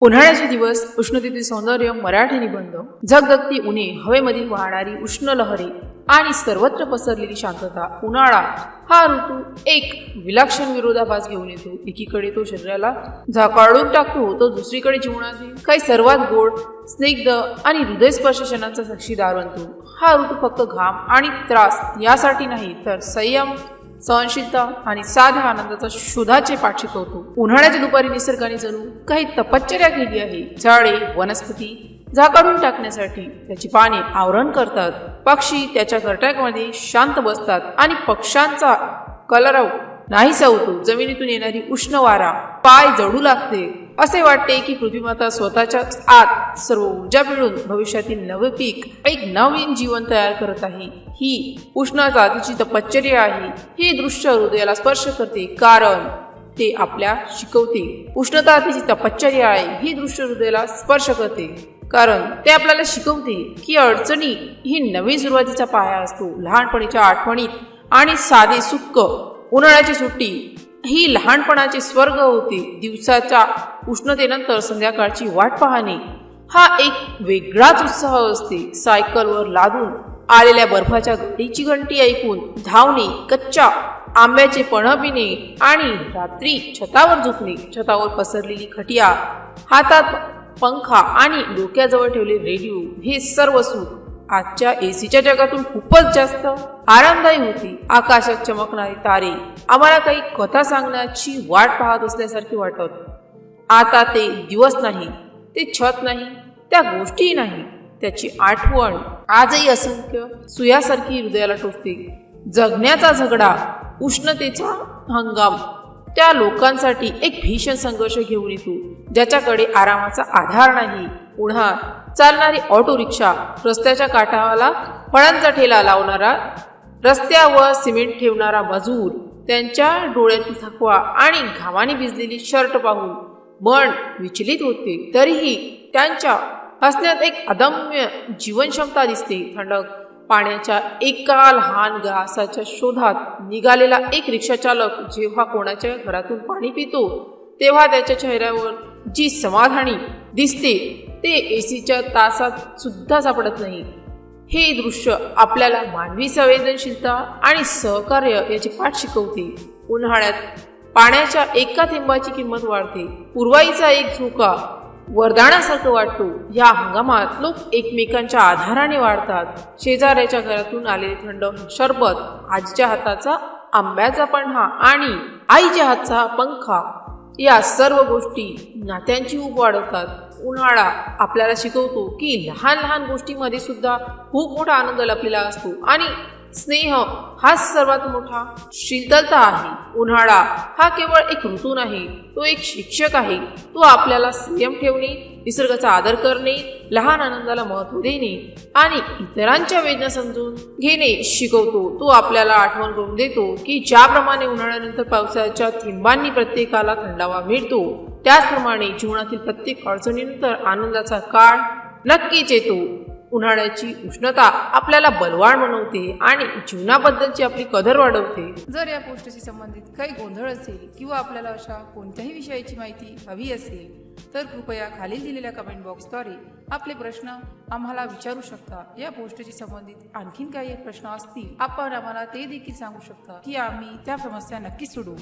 उन्हाळ्याचे दिवस, उष्णतेतील सौंदर्य, मराठी निबंध, झगझगती उन्हे, हवेमधील वाहणारी उष्ण लहरे आणि सर्वत्र पसरलेली शांतता. उन्हाळा हा ऋतू एक विलक्षण विरोधाभास घेऊन येतो. एकीकडे तो शरीराला झाकाळून टाकतो, तो दुसरीकडे जीवनातील काही सर्वात गोड, स्निग्ध आणि हृदयस्पर्शी क्षणांचा साक्षीदार बनतो. हा ऋतू फक्त घाम आणि त्रास यासाठी नाही, तर संयम, सहनशीलता आणि साध्या आनंदाचा शोधाचे पाठ शिकवतो. उन्हाळ्याच्या दुपारी निसर्गाने जणू काही तपश्चर्या केली आहे. झाडे, वनस्पती झाकाळून टाकण्यासाठी त्याची पाने आवरण करतात. पक्षी त्याच्या घरट्यामध्ये शांत बसतात आणि पक्ष्यांचा कलरव नाहीसा होतो. जमिनीतून येणारी उष्ण वारा पाय जळू लागते. असे वाटते की पृथ्वीमाता स्वतःच्या आत सर्व ऊर्जा मिळून भविष्यातील नवे पीक, एक नवीन जीवन तयार करत आहे. ही उष्ण जातीची तपश्चर्या आहे. हे दृश्य हृदयाला स्पर्श करते, कारण ते आपल्या शिकवते. उष्णता तिची तपश्चर्या आहे. ही दृश्य हृदयाला स्पर्श करते, कारण ते आपल्याला शिकवते की अडचणी ही नवीन सुरुवातीचा पाया असतो. लहानपणीच्या आठवणीत आणि साधे सुख, उन्हाळ्याची सुट्टी ही लहानपणाचे स्वर्ग होते. दिवसाच्या उष्णतेनंतर संध्याकाळची वाट पाहणे हा एक वेगळाच उत्साह असते. सायकलवर लादून आलेल्या बर्फाच्या गाडीची घंटी ऐकून धावणे, कच्च्या आंब्याचे पन्ह पिणे आणि रात्री छतावर झोपणे. छतावर पसरलेली खटिया, हातात पंखा आणि डोक्याजवळ ठेवले रेडिओ, हे सर्व सुख आजच्या एसीच्या जगातून खूपच जास्त आरामदायी होती. आकाशात चमकणारे तारे आम्हाला काही कथा सांगण्याची वाट पाहत असल्यासारखे वाटत. आता ते दिवस नाही, ते छत नाही, त्या गोष्टी नाही, त्याची आठवण आजही असंख्य सुयासारखी हृदयाला टोचते. जगण्याचा झगडा, उष्णतेचा हंगाम त्या लोकांसाठी एक भीषण संघर्ष घेऊन येतो, ज्याच्याकडे आरामाचा आधार नाही. पुन्हा चालणारी ऑटो रिक्षा, रस्त्याच्या काठाला फळांचा ठेला लावणारा, रस्त्यावर सिमेंट ठेवणारा मजूर, त्यांच्या डोळ्यातील थकवा आणि घामाने भिजलेली शर्ट पाहून मन विचलित होते. तरीही त्यांच्या हसण्यात एक अदम्य जीवनक्षमता दिसते. थंड पाण्याच्या एका लहान ग्लासाच्या शोधात निघालेला एक रिक्षाचालक जेव्हा कोणाच्या घरातून पाणी पितो, तेव्हा त्याच्या चेहऱ्यावर जी समाधानी दिसते, ते एसीच्या तासात सुद्धा सापडत नाही. हे दृश्य आपल्याला मानवी संवेदनशीलता आणि सहकार्य याचे पाठ शिकवते. उन्हाळ्यात पाण्याच्या एका थेंबाची किंमत वाढते. पुरवाईचा एक झोका वरदानासारखं वाटतो. या हंगामात लोक एकमेकांच्या आधाराने वाढतात. शेजाऱ्याच्या घरातून आलेले थंड सरबत, आजीच्या हाताचा आंब्याचा पन्हा आणि आईच्या हातचा पंखा, या सर्व गोष्टी नात्यांची ऊब वाढवतात. उन्हाळा आपल्याला शिकवतो की लहान लहान गोष्टींमध्ये सुद्धा खूप मोठा आनंद लपलेला असतो आणि स्नेह हा सर्वात मोठा शीतलता आहे. उन्हाळा हा केवळ एक ऋतू नाही, तो एक शिक्षक आहे. तो आपल्याला संयम ठेवणे, निसर्गाचा आदर करणे, लहान आनंदाला महत्त्व देणे आणि इतरांच्या वेदना समजून घेणे शिकवतो. तो आपल्याला आठवण करून देतो की ज्याप्रमाणे उन्हाळ्यानंतर पावसाच्या थेंबांनी प्रत्येकाला थंडावा मिळतो, त्याचप्रमाणे जीवनातील प्रत्येक अडचणीनंतर आनंदाचा काळ नक्कीच येतो. उन्हाळ्याची उष्णता आपल्याला बलवान बनवते आणि जीवनाबद्दलची आपली कदर वाढवते. जर या पोस्टशी संबंधित काही गोंधळ असेल किंवा आपल्याला अशा कोणत्याही विषयाची माहिती हवी असेल तर कृपया खालील दिलेल्या कमेंट बॉक्सद्वारे आपले प्रश्न आम्हाला विचारू शकता. या पोस्टशी संबंधित आणखीन काही प्रश्न असतील, आपण आम्हाला ते देखील सांगू शकता की आम्ही त्या समस्या नक्कीच सोडवू.